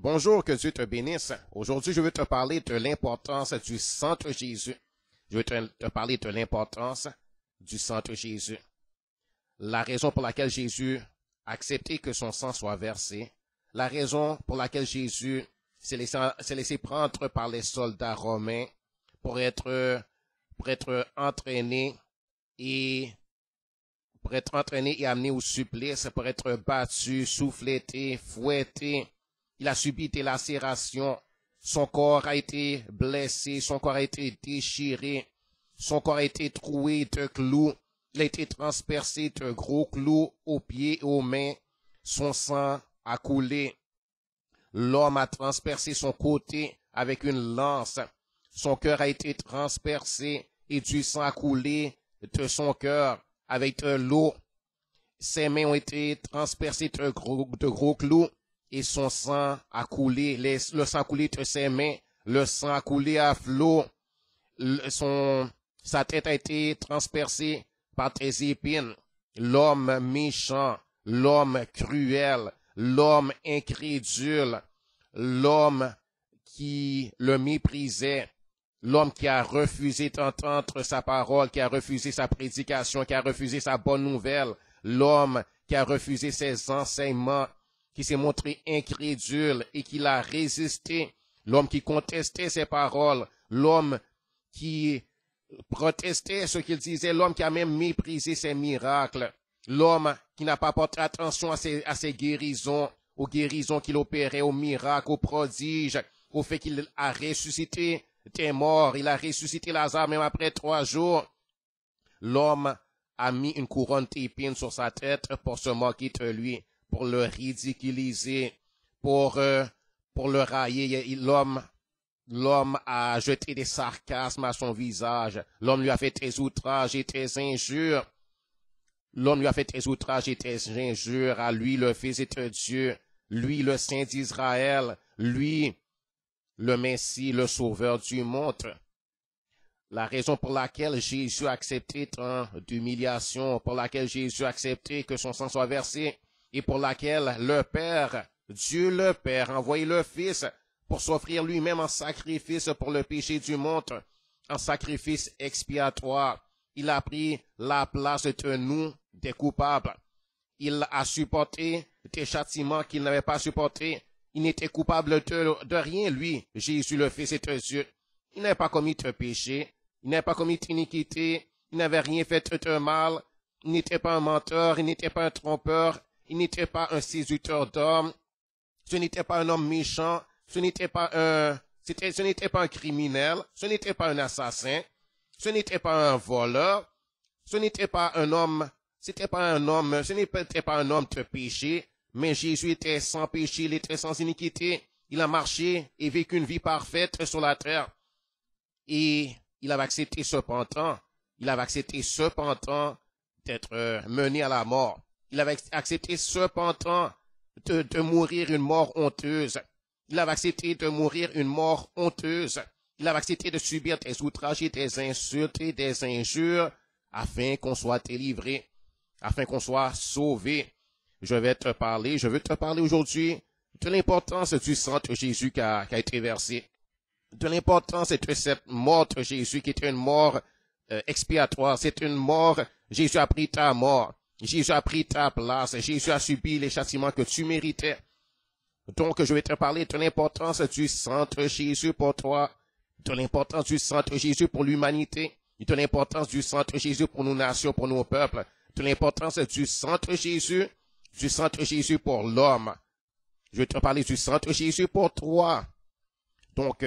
Bonjour, que Dieu te bénisse. Aujourd'hui, je veux te parler de l'importance du Centre Jésus. Je veux te parler de l'importance du Centre Jésus. La raison pour laquelle Jésus a accepté que son sang soit versé, la raison pour laquelle Jésus s'est laissé prendre par les soldats romains pour être entraîné et amené au supplice, pour être battu, souffleté, fouetté. Il a subi des lacérations. Son corps a été blessé, son corps a été déchiré, son corps a été troué de clous. Il a été transpercé de gros clous aux pieds et aux mains. Son sang a coulé. L'homme a transpercé son côté avec une lance. Son cœur a été transpercé et du sang a coulé de son cœur avec de l'eau. Ses mains ont été transpercées de gros clous et son sang a coulé. Le sang a coulé de ses mains. Le sang a coulé à flot. Sa tête a été transpercée par des épines. L'homme méchant, l'homme cruel, l'homme incrédule, l'homme qui le méprisait, l'homme qui a refusé d'entendre sa parole, qui a refusé sa prédication, qui a refusé sa bonne nouvelle, l'homme qui a refusé ses enseignements, qui s'est montré incrédule et qui l'a résisté, l'homme qui contestait ses paroles, l'homme qui protestait ce qu'il disait, l'homme qui a même méprisé ses miracles, l'homme qui n'a pas porté attention à ses guérisons, aux guérisons qu'il opérait, aux miracles, aux prodiges, au fait qu'il a ressuscité des morts, il a ressuscité Lazare même après 3 jours. L'homme a mis une couronne d'épines sur sa tête pour se moquer de lui, pour le ridiculiser, pour le railler. L'homme a jeté des sarcasmes à son visage. L'homme lui a fait des outrages et des injures. L'homme lui a fait des outrages et des injures à lui, le Fils de Dieu, lui, le Saint d'Israël, lui, le Messie, le Sauveur du monde. La raison pour laquelle Jésus a accepté tant d'humiliation, pour laquelle Jésus a accepté que son sang soit versé, et pour laquelle le Père, Dieu le Père, a envoyé le Fils pour s'offrir lui-même en sacrifice pour le péché du monde, en sacrifice expiatoire. Il a pris la place de nous, des coupables. Il a supporté des châtiments qu'il n'avait pas supportés. Il n'était coupable de rien, lui, Jésus le Fils de Dieu. Il n'avait pas commis de péché, il n'avait pas commis d'iniquité, il n'avait rien fait de mal, il n'était pas un menteur, il n'était pas un trompeur, il n'était pas un séducteur d'hommes, ce n'était pas un homme méchant, ce n'était pas un criminel, ce n'était pas un assassin, ce n'était pas un voleur, ce n'était pas un homme de péché, mais Jésus était sans péché, il était sans iniquité, il a marché et vécu une vie parfaite sur la terre. Et il avait accepté cependant d'être mené à la mort. Il avait accepté cependant de mourir une mort honteuse. Il avait accepté de mourir une mort honteuse. Il avait accepté de subir des outrages et des insultes et des injures afin qu'on soit délivré, afin qu'on soit sauvé. Je veux te parler aujourd'hui de l'importance du sang de Jésus qui a été versé, de l'importance de cette mort de Jésus qui est une mort expiatoire. C'est une mort, Jésus a pris ta mort, Jésus a pris ta place, Jésus a subi les châtiments que tu méritais. Donc, je vais te parler de l'importance du sang de Jésus pour toi, de l'importance du sang de Jésus pour l'humanité, de l'importance du sang de Jésus pour nos nations, pour nos peuples, de l'importance du sang de Jésus pour l'homme. Je vais te parler du sang de Jésus pour toi. Donc,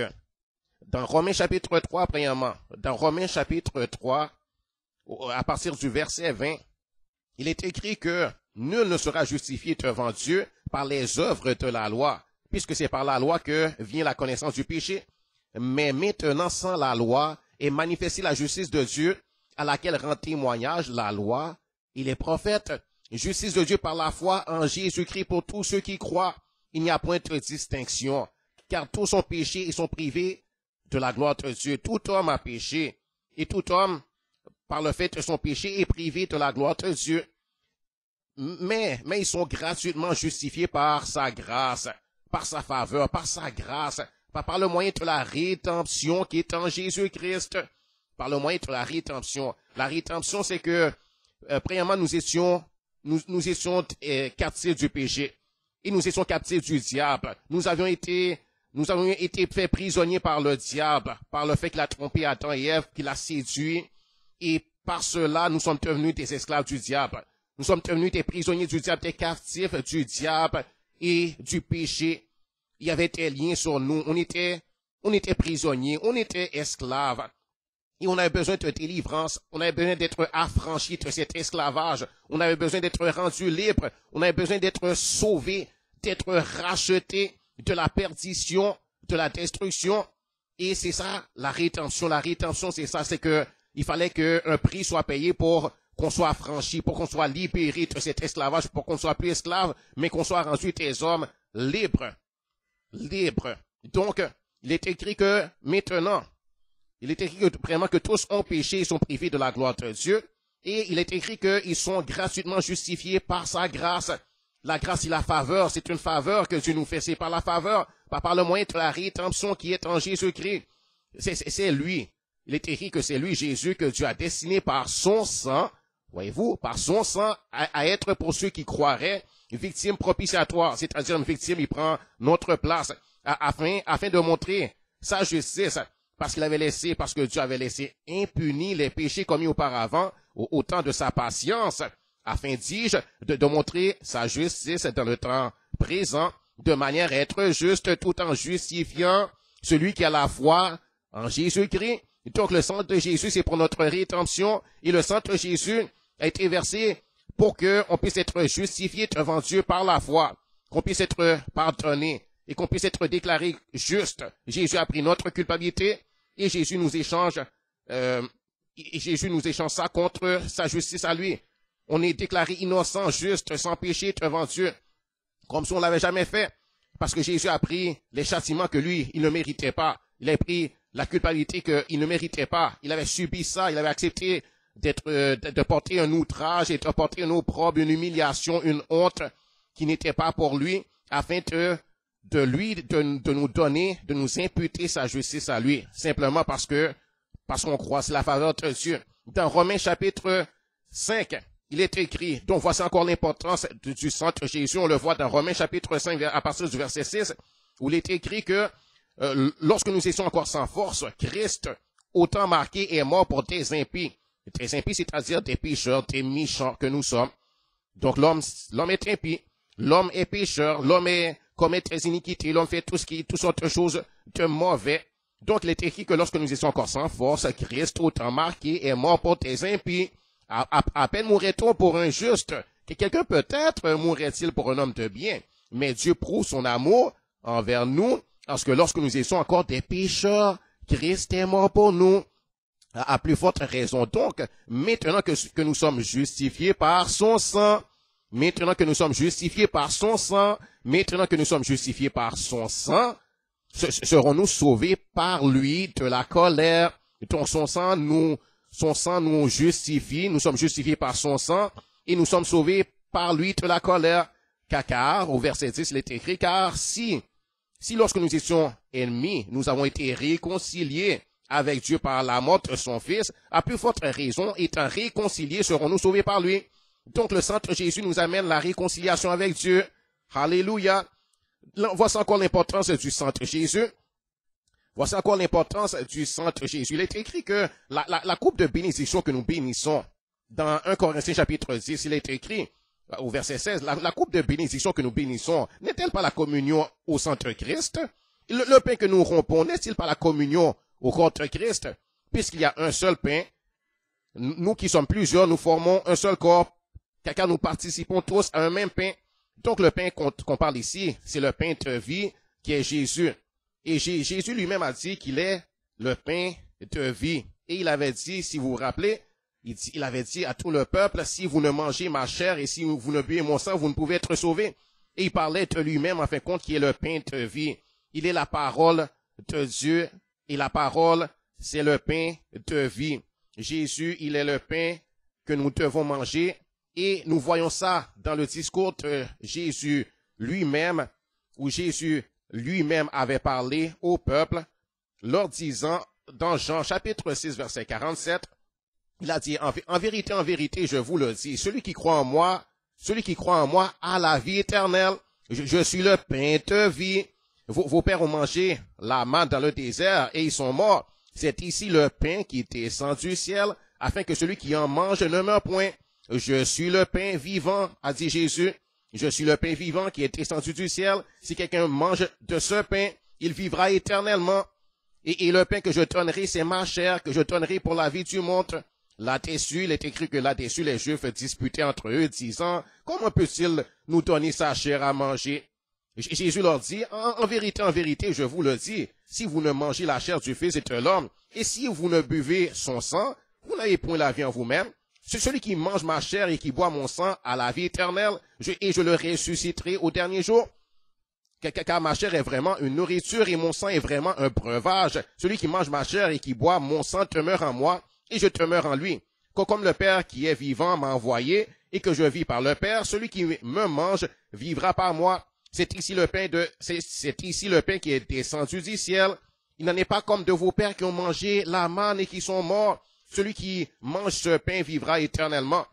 dans Romains chapitre 3, premièrement, dans Romains chapitre 3, à partir du verset 20, il est écrit que nul ne sera justifié devant Dieu par les œuvres de la loi, puisque c'est par la loi que vient la connaissance du péché. Mais maintenant, sans la loi, est manifestée la justice de Dieu, à laquelle rend témoignage la loi et les prophètes. Justice de Dieu par la foi en Jésus-Christ pour tous ceux qui croient. Il n'y a point de distinction, car tous sont péchés et sont privés de la gloire de Dieu. Tout homme a péché, et tout homme, par le fait de son péché, est privé de la gloire de Dieu. Mais ils sont gratuitement justifiés par sa grâce, par sa faveur, par sa grâce, par le moyen de la rédemption qui est en Jésus-Christ, par le moyen de la rédemption. La rédemption, c'est que, premièrement, nous étions captifs du péché. Et nous étions captifs du diable. Nous avions été faits prisonniers par le diable, par le fait qu'il a trompé Adam et Ève, qu'il a séduit. Et par cela, nous sommes devenus des esclaves du diable. Nous sommes devenus des prisonniers du diable, des captifs du diable et du péché. Il y avait des liens sur nous. On était prisonniers, on était esclaves. Et on avait besoin de délivrance, on avait besoin d'être affranchis de cet esclavage, on avait besoin d'être rendus libres, on avait besoin d'être sauvés, d'être rachetés de la perdition, de la destruction. Et c'est ça, la rédemption. La rédemption, c'est ça, c'est que il fallait qu'un prix soit payé pour qu'on soit affranchi, pour qu'on soit libéré de cet esclavage, pour qu'on soit plus esclave, mais qu'on soit rendu des hommes libres. Libres. Donc, il est écrit que maintenant, il est écrit vraiment que tous ont péché et sont privés de la gloire de Dieu. Et il est écrit qu'ils sont gratuitement justifiés par sa grâce. La grâce et la faveur, c'est une faveur que Dieu nous fait. C'est par la faveur, par le moyen de la rédemption qui est en Jésus-Christ. C'est lui. Il est écrit que c'est lui, Jésus, que Dieu a destiné par son sang, voyez-vous, par son sang, à être pour ceux qui croiraient, victime propitiatoire. C'est-à-dire une victime, il prend notre place, afin de montrer sa justice. Parce que Dieu avait laissé impunis les péchés commis auparavant, au temps de sa patience, afin, dis-je, de montrer sa justice dans le temps présent, de manière à être juste tout en justifiant celui qui a la foi en Jésus-Christ. Donc le sang de Jésus, c'est pour notre rédemption, et le sang de Jésus a été versé pour qu'on puisse être justifié devant Dieu par la foi, qu'on puisse être pardonné, et qu'on puisse être déclaré juste. Jésus a pris notre culpabilité, et Jésus nous échange ça contre sa justice à lui. On est déclaré innocent, juste, sans péché devant Dieu, comme si on l'avait jamais fait. Parce que Jésus a pris les châtiments que lui, il ne méritait pas. Il a pris la culpabilité qu'il ne méritait pas. Il avait subi ça, il avait accepté de porter un outrage et de porter un opprobre, une humiliation, une honte qui n'était pas pour lui, afin de nous donner, de nous imputer sa justice à lui, simplement parce qu'on croit, c'est la faveur de Dieu. Dans Romains chapitre 5, il est écrit, donc voici encore l'importance du sang de Jésus, on le voit dans Romains chapitre 5, à partir du verset 6, où il est écrit que lorsque nous étions encore sans force, Christ, autant marqué, est mort pour des impies. Des impies, c'est-à-dire des pécheurs, des méchants que nous sommes. Donc l'homme est impie, l'homme est pécheur, l'homme commet des iniquités, l'homme fait toutes sortes de choses de mauvais. Donc il est écrit que lorsque nous étions encore sans force, Christ, autant marqué, est mort pour des impies. À peine mourrait-on pour un juste, que quelqu'un peut-être mourrait-il pour un homme de bien. Mais Dieu prouve son amour envers nous, parce que lorsque nous étions encore des pécheurs, Christ est mort pour nous. À plus forte raison. Donc, maintenant que nous sommes justifiés par son sang, maintenant que nous sommes justifiés par son sang, serons-nous sauvés par lui de la colère. Donc, son sang nous justifie, nous sommes justifiés par son sang, et nous sommes sauvés par lui de la colère. Car, au verset 10, il est écrit, car si lorsque nous étions ennemis, nous avons été réconciliés avec Dieu par la mort de son Fils, à plus forte raison, étant réconciliés, serons-nous sauvés par lui. Donc le sang de Jésus nous amène la réconciliation avec Dieu. Alléluia. Voici encore l'importance du sang de Jésus. Voici encore l'importance du sang de Jésus. Il est écrit que la coupe de bénédiction que nous bénissons, dans 1 Corinthiens chapitre 10, il est écrit, au verset 16, la coupe de bénédiction que nous bénissons, n'est-elle pas la communion au sang de Christ? Le pain que nous rompons, n'est-il pas la communion au corps de Christ? Puisqu'il y a un seul pain, nous qui sommes plusieurs, nous formons un seul corps, car nous participons tous à un même pain. Donc le pain qu'on parle ici, c'est le pain de vie qui est Jésus. Et Jésus lui-même a dit qu'il est le pain de vie. Et il avait dit, si vous vous rappelez, il avait dit à tout le peuple, si vous ne mangez ma chair et si vous ne buvez mon sang, vous ne pouvez être sauvés. Et il parlait de lui-même, en fin de compte, qui est le pain de vie. Il est la parole de Dieu. Et la parole, c'est le pain de vie. Jésus, il est le pain que nous devons manger. Et nous voyons ça dans le discours de Jésus lui-même, où Jésus lui-même avait parlé au peuple, leur disant, dans Jean chapitre 6, verset 47, il a dit, en vérité, je vous le dis, celui qui croit en moi a la vie éternelle. Je suis le pain de vie. Vos pères ont mangé la manne dans le désert et ils sont morts. C'est ici le pain qui descend du ciel, afin que celui qui en mange ne meure point. Je suis le pain vivant, a dit Jésus. Je suis le pain vivant qui est descendu du ciel. Si quelqu'un mange de ce pain, il vivra éternellement. Et le pain que je donnerai, c'est ma chair, que je donnerai pour la vie du monde. Là-dessus, il est écrit que là-dessus, les Juifs disputaient entre eux, disant, comment peut-il nous donner sa chair à manger? Jésus leur dit, en vérité, je vous le dis, si vous ne mangez la chair du Fils de l'homme, et si vous ne buvez son sang, vous n'avez point la vie en vous-même. C'est celui qui mange ma chair et qui boit mon sang à la vie éternelle, et je le ressusciterai au dernier jour. Car ma chair est vraiment une nourriture et mon sang est vraiment un breuvage. Celui qui mange ma chair et qui boit mon sang demeure en moi, et je demeure en lui. Comme le Père qui est vivant m'a envoyé, et que je vis par le Père, celui qui me mange vivra par moi. C'est ici le pain qui est descendu du ciel. Il n'en est pas comme de vos pères qui ont mangé la manne et qui sont morts. Celui qui mange ce pain vivra éternellement.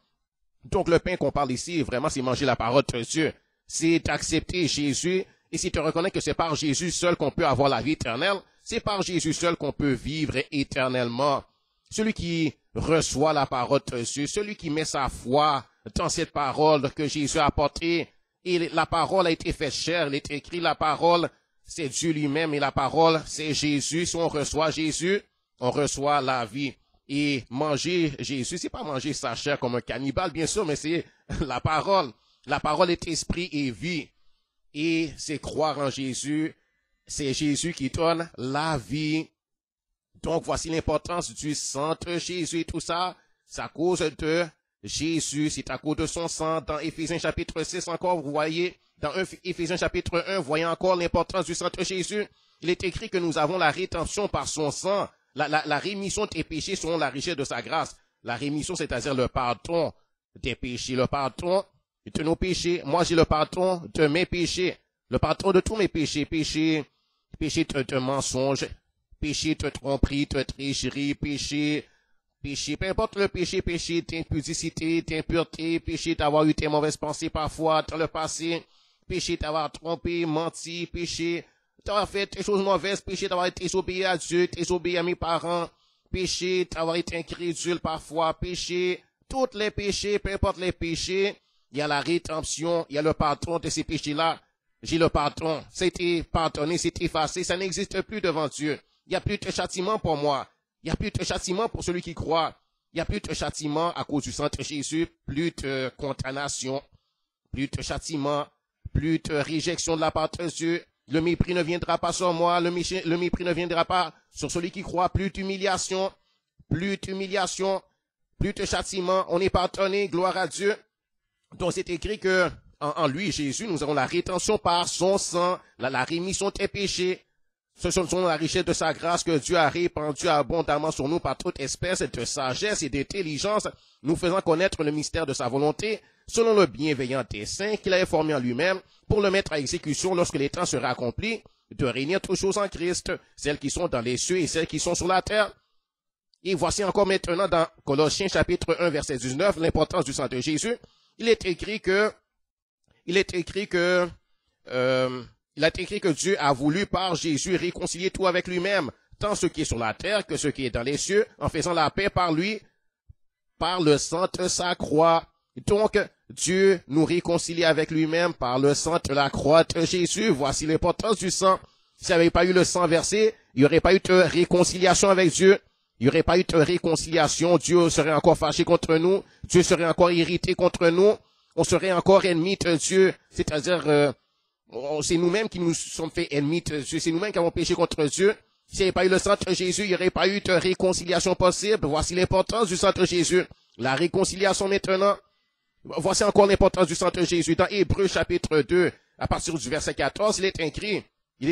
Donc le pain qu'on parle ici, vraiment, c'est manger la parole de Dieu. C'est d'accepter Jésus. Et si tu reconnais que c'est par Jésus seul qu'on peut avoir la vie éternelle, c'est par Jésus seul qu'on peut vivre éternellement. Celui qui reçoit la parole de Dieu, celui qui met sa foi dans cette parole que Jésus a apportée, et la parole a été faite chair, il est écrit la parole, c'est Dieu lui-même, et la parole, c'est Jésus. Si on reçoit Jésus, on reçoit la vie. Et manger Jésus, c'est pas manger sa chair comme un cannibale, bien sûr, mais c'est la parole. La parole est esprit et vie. Et c'est croire en Jésus. C'est Jésus qui donne la vie. Donc, voici l'importance du sang de Jésus et tout ça. C'est à cause de Jésus, c'est à cause de son sang. Dans Éphésiens chapitre 6 encore, vous voyez, dans Éphésiens chapitre 1, voyez encore l'importance du sang de Jésus. Il est écrit que nous avons la rédemption par son sang. La rémission des péchés selon la richesse de sa grâce. La rémission, c'est-à-dire le pardon des péchés, le pardon de nos péchés. Moi, j'ai le pardon de mes péchés, le pardon de tous mes péchés, péché de mensonge, péché de tromperie, de tricherie, péché, peu importe le péché d'impudicité, d'impureté, péché d'avoir eu des mauvaises pensées parfois dans le passé, péché d'avoir trompé, menti, péché d'avoir fait des choses mauvaises, péché d'avoir été désobéi à Dieu, désobéi à mes parents, péché d'avoir été incrédule parfois, péché, tous les péchés, peu importe les péchés, il y a la rédemption, il y a le pardon de ces péchés-là. J'ai le pardon, c'était pardonné, c'est effacé, ça n'existe plus devant Dieu. Il n'y a plus de châtiment pour moi. Il n'y a plus de châtiment pour celui qui croit. Il n'y a plus de châtiment à cause du sang de Jésus, plus de condamnation, plus de châtiment, plus de réjection de la part de Dieu. Le mépris ne viendra pas sur moi, le mépris ne viendra pas sur celui qui croit, plus d'humiliation, plus de châtiment. On est pardonné, gloire à Dieu. Donc c'est écrit que en lui, Jésus, nous avons la rétention par son sang, la rémission des péchés. Ce sont la richesse de sa grâce que Dieu a répandue abondamment sur nous par toute espèce de sagesse et d'intelligence, nous faisant connaître le mystère de sa volonté, selon le bienveillant dessein qu'il avait formé en lui-même, pour le mettre à exécution lorsque les temps seraient accomplis, de réunir toutes choses en Christ, celles qui sont dans les cieux et celles qui sont sur la terre. Et voici encore maintenant dans Colossiens chapitre 1 verset 19, l'importance du sang de Jésus. Il a été écrit que Dieu a voulu par Jésus réconcilier tout avec lui-même, tant ce qui est sur la terre que ce qui est dans les cieux, en faisant la paix par lui, par le sang de sa croix. Donc, Dieu nous réconcilie avec lui-même par le sang de la croix de Jésus. Voici l'importance du sang. S'il n'y avait pas eu le sang versé, il n'y aurait pas eu de réconciliation avec Dieu. Il n'y aurait pas eu de réconciliation. Dieu serait encore fâché contre nous. Dieu serait encore irrité contre nous. On serait encore ennemis de Dieu. C'est-à-dire, c'est nous-mêmes qui nous sommes fait ennemis de Dieu. C'est nous-mêmes qui avons péché contre Dieu. S'il n'y avait pas eu le sang de Jésus, il n'y aurait pas eu de réconciliation possible. Voici l'importance du sang de Jésus. La réconciliation maintenant. Voici encore l'importance du sang de Jésus. Dans Hébreux chapitre 2, à partir du verset 14, il est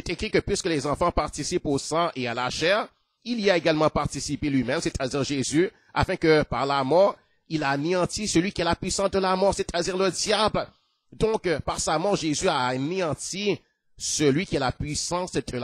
écrit que puisque les enfants participent au sang et à la chair, il y a également participé lui-même, c'est-à-dire Jésus, afin que par la mort, il a anéanti celui qui est la puissance de la mort, c'est-à-dire le diable. Donc, par sa mort, Jésus a anéanti celui qui a la puissance d'être